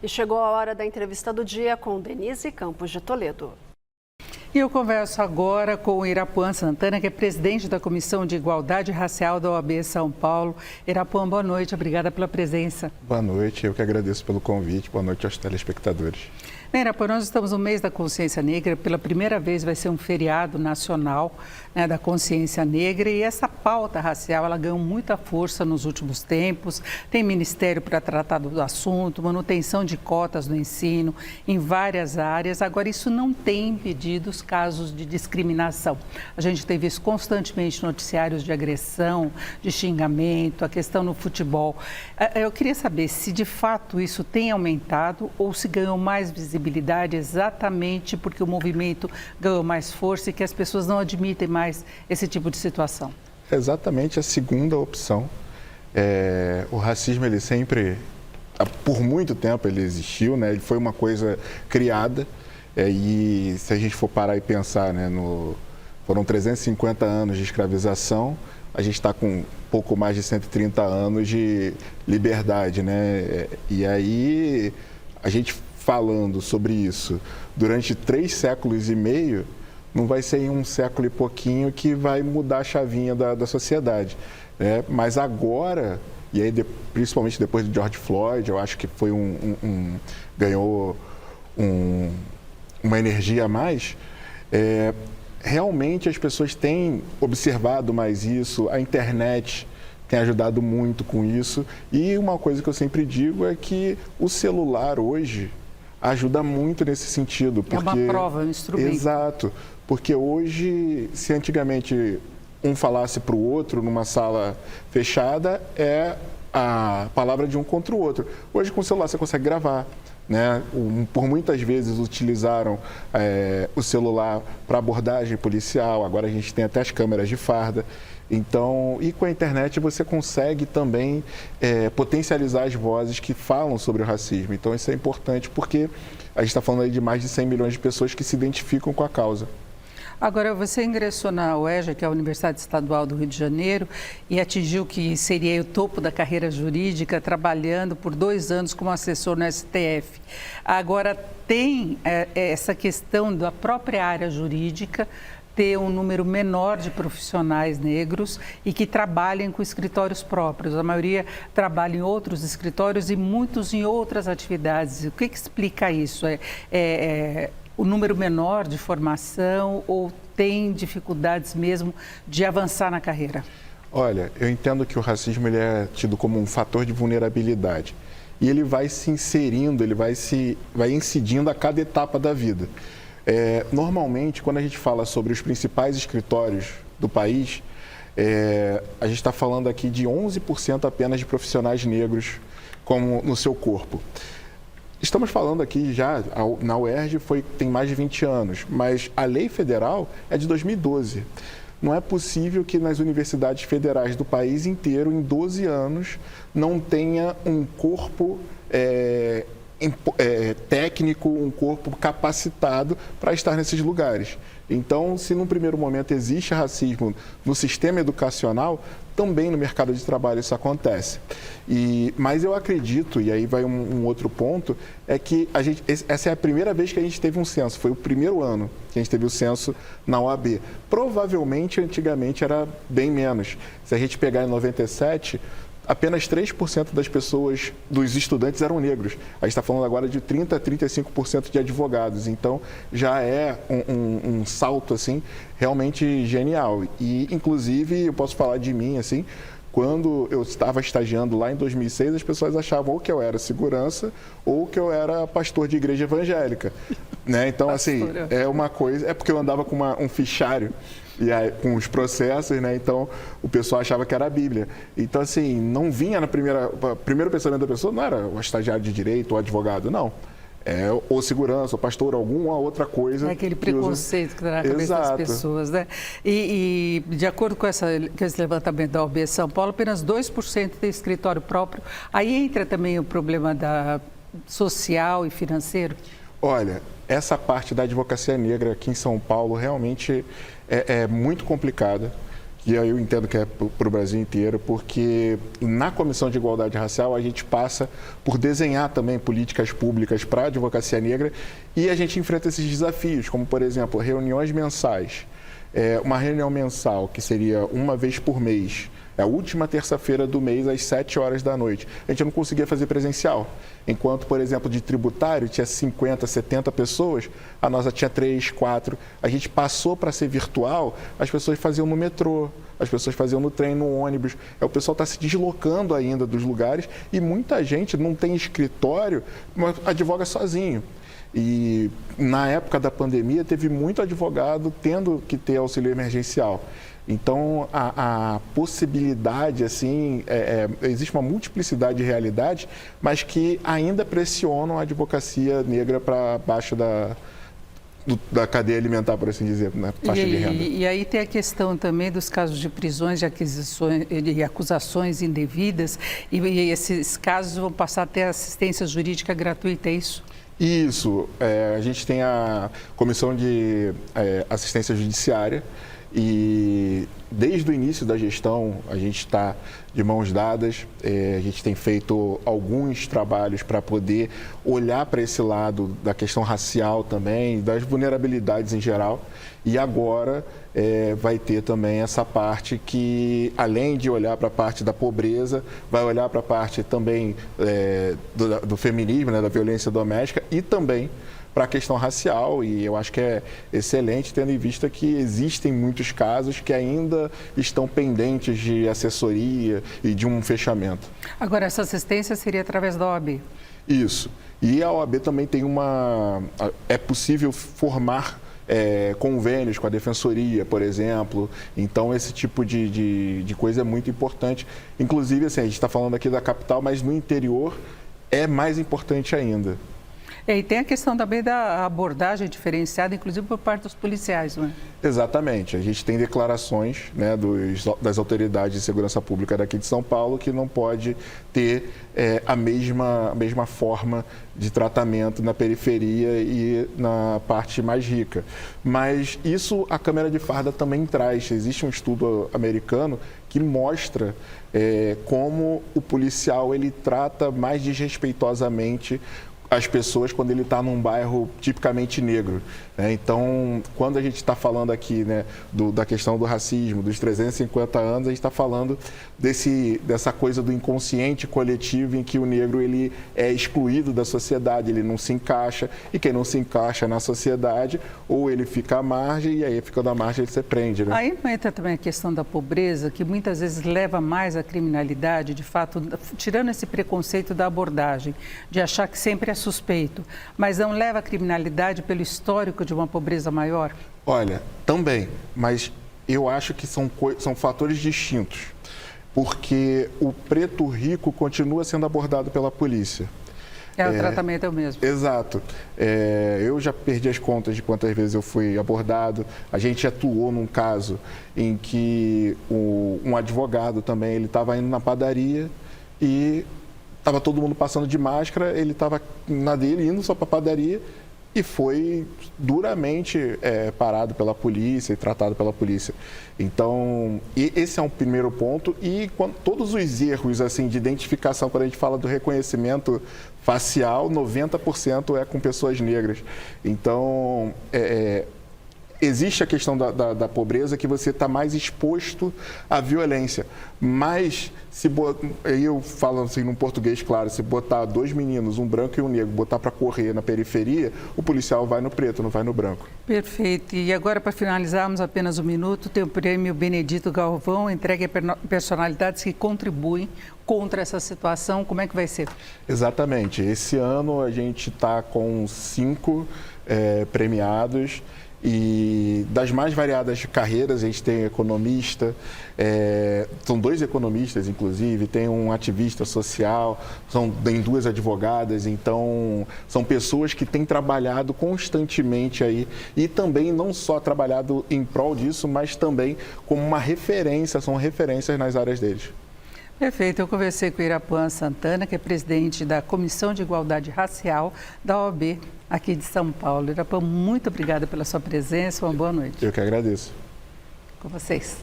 E chegou a hora da entrevista do dia com Denise Campos de Toledo. E eu converso agora com o Irapuan Santana, que é presidente da Comissão de Igualdade Racial da OAB São Paulo. Irapuan, boa noite, obrigada pela presença. Boa noite, eu que agradeço pelo convite. Boa noite aos telespectadores. Irapuan, nós estamos no mês da consciência negra, pela primeira vez vai ser um feriado nacional, né, da consciência negra, e essa pauta racial ela ganhou muita força nos últimos tempos. Tem ministério para tratar do assunto, manutenção de cotas no ensino, em várias áreas. Agora, isso não tem impedido os casos de discriminação. A gente tem visto constantemente noticiários de agressão, de xingamento, a questão no futebol. Eu queria saber se de fato isso tem aumentado ou se ganhou mais visibilidade exatamente porque o movimento ganhou mais força e que as pessoas não admitem mais esse tipo de situação. Exatamente a segunda opção. O racismo, ele sempre, por muito tempo, ele existiu, né? Ele foi uma coisa criada. E se a gente for parar e pensar, né, foram 350 anos de escravização, a gente está com pouco mais de 130 anos de liberdade, né? E aí, a gente falando sobre isso durante 3 séculos e meio, não vai ser em 1 século e pouquinho que vai mudar a chavinha da sociedade, né? Mas agora, e aí principalmente depois do George Floyd, eu acho que foi ganhou uma energia a mais. Realmente as pessoas têm observado mais isso, a internet tem ajudado muito com isso, e uma coisa que eu sempre digo é que o celular hoje ajuda muito nesse sentido. Porque, é uma prova, um instrumento. Exato, porque hoje, se antigamente um falasse para o outro numa sala fechada, é a palavra de um contra o outro. Hoje com o celular você consegue gravar, né? Por muitas vezes utilizaram o celular para abordagem policial, agora a gente tem até as câmeras de farda. Então, e com a internet você consegue também potencializar as vozes que falam sobre o racismo. Então, isso é importante porque a gente está falando aí de mais de 100 milhões de pessoas que se identificam com a causa. Agora, você ingressou na UERJ, que é a Universidade Estadual do Rio de Janeiro, e atingiu que seria o topo da carreira jurídica, trabalhando por 2 anos como assessor no STF. Agora, tem essa questão da própria área jurídica ter um número menor de profissionais negros e que trabalhem com escritórios próprios. A maioria trabalha em outros escritórios e muitos em outras atividades. O que explica isso? O número menor de formação ou tem dificuldades mesmo de avançar na carreira? Olha, eu entendo que o racismo ele é tido como um fator de vulnerabilidade e ele vai se inserindo, ele vai incidindo a cada etapa da vida. Normalmente, quando a gente fala sobre os principais escritórios do país, a gente está falando aqui de 11% apenas de profissionais negros como no seu corpo. Estamos falando aqui já, na UERJ tem mais de 20 anos, mas a lei federal é de 2012. Não é possível que nas universidades federais do país inteiro, em 12 anos, não tenha um corpo técnico, um corpo capacitado para estar nesses lugares. Então, se num primeiro momento existe racismo no sistema educacional, também no mercado de trabalho isso acontece. Mas eu acredito, e aí vai um outro ponto, é que essa é a primeira vez que a gente teve um censo, foi o primeiro ano que a gente teve o censo na OAB. Provavelmente, antigamente, era bem menos. Se a gente pegar em 97, apenas 3% das pessoas, dos estudantes eram negros. A gente está falando agora de 30% a 35% de advogados. Então, já é um salto, assim, realmente genial. E, inclusive, eu posso falar de mim, assim, quando eu estava estagiando lá em 2006, as pessoas achavam ou que eu era segurança ou que eu era pastor de igreja evangélica, né? Então, assim, é uma coisa... É porque eu andava com um fichário e aí, com os processos, né? Então, o pessoal achava que era a Bíblia. Então, assim, não vinha primeiro pensamento da pessoa, não era o estagiário de direito ou advogado, não. Ou segurança, ou pastor, alguma outra coisa. É aquele preconceito que está na cabeça das pessoas, né? E de acordo com esse levantamento da OAB São Paulo, apenas 2% tem escritório próprio. Aí entra também o problema social e financeiro? Olha, essa parte da advocacia negra aqui em São Paulo realmente é muito complicada. que eu entendo que é para o Brasil inteiro, porque na Comissão de Igualdade Racial a gente passa por desenhar também políticas públicas para a advocacia negra e a gente enfrenta esses desafios, como, por exemplo, reuniões mensais. Uma reunião mensal, que seria uma vez por mês, a última terça-feira do mês, às 7 horas da noite. A gente não conseguia fazer presencial. Enquanto, por exemplo, de tributário tinha 50, 70 pessoas, a nossa tinha 3, 4. A gente passou para ser virtual, as pessoas faziam no metrô, as pessoas faziam no trem, no ônibus. O pessoal está se deslocando ainda dos lugares e muita gente não tem escritório, mas advoga sozinho. E na época da pandemia teve muito advogado tendo que ter auxílio emergencial. Então, a possibilidade, assim, existe uma multiplicidade de realidades, mas que ainda pressionam a advocacia negra para baixo da cadeia alimentar, por assim dizer, na faixa de renda. E aí tem a questão também dos casos de prisões de aquisições e acusações indevidas, e esses casos vão passar a ter assistência jurídica gratuita, é isso? Isso. A gente tem a Comissão de Assistência Judiciária, e desde o início da gestão a gente está de mãos dadas, a gente tem feito alguns trabalhos para poder olhar para esse lado da questão racial também, das vulnerabilidades em geral, e agora vai ter também essa parte que, além de olhar para a parte da pobreza, vai olhar para a parte também do feminismo, né, da violência doméstica e também para a questão racial, e eu acho que é excelente, tendo em vista que existem muitos casos que ainda estão pendentes de assessoria e de um fechamento. Agora, essa assistência seria através da OAB? Isso. E a OAB também tem é possível formar convênios com a Defensoria, por exemplo. Então, esse tipo de coisa é muito importante. Inclusive, assim, a gente está falando aqui da capital, mas no interior é mais importante ainda. E tem a questão também da abordagem diferenciada, inclusive por parte dos policiais, não é? Exatamente. A gente tem declarações, né, das autoridades de segurança pública daqui de São Paulo que não pode ter a mesma forma de tratamento na periferia e na parte mais rica. Mas isso a Câmara de Farda também traz. Existe um estudo americano que mostra como o policial ele trata mais desrespeitosamente as pessoas quando ele está num bairro tipicamente negro. Então, quando a gente está falando aqui, né, da questão do racismo, dos 350 anos, a gente está falando dessa coisa do inconsciente coletivo em que o negro ele é excluído da sociedade, ele não se encaixa, e quem não se encaixa na sociedade, ou ele fica à margem, e aí ficando à margem ele se prende. Né? Aí entra também a questão da pobreza, que muitas vezes leva mais à criminalidade, de fato, tirando esse preconceito da abordagem, de achar que sempre é suspeito, mas não leva à criminalidade pelo histórico de uma pobreza maior? Olha, também, mas eu acho que são fatores distintos, porque o preto rico continua sendo abordado pela polícia. O tratamento é o mesmo. Exato. Eu já perdi as contas de quantas vezes eu fui abordado. A gente atuou num caso em que um advogado também, ele estava indo na padaria e estava todo mundo passando de máscara, ele estava na dele, indo só para a padaria, e foi duramente parado pela polícia e tratado pela polícia. Então, esse é um primeiro ponto. E todos os erros assim, de identificação, quando a gente fala do reconhecimento facial, 90% é com pessoas negras. Então, existe a questão da pobreza, que você está mais exposto à violência. Mas, eu falo assim num português claro, se botar 2 meninos, um branco e um negro, botar para correr na periferia, o policial vai no preto, não vai no branco. Perfeito. E agora, para finalizarmos apenas um minuto, tem o prêmio Benedito Galvão, entregue a personalidades que contribuem contra essa situação. Como é que vai ser? Exatamente. Esse ano a gente está com 5 premiados. E das mais variadas carreiras, a gente tem economista, são 2 economistas, inclusive, tem um ativista social, tem 2 advogadas, então são pessoas que têm trabalhado constantemente aí e também não só trabalhado em prol disso, mas também como uma referência, são referências nas áreas deles. Perfeito. Eu conversei com o Irapuan Santana, que é presidente da Comissão de Igualdade Racial da OAB aqui de São Paulo. Irapuan, muito obrigada pela sua presença. Uma boa noite. Eu que agradeço. Com vocês.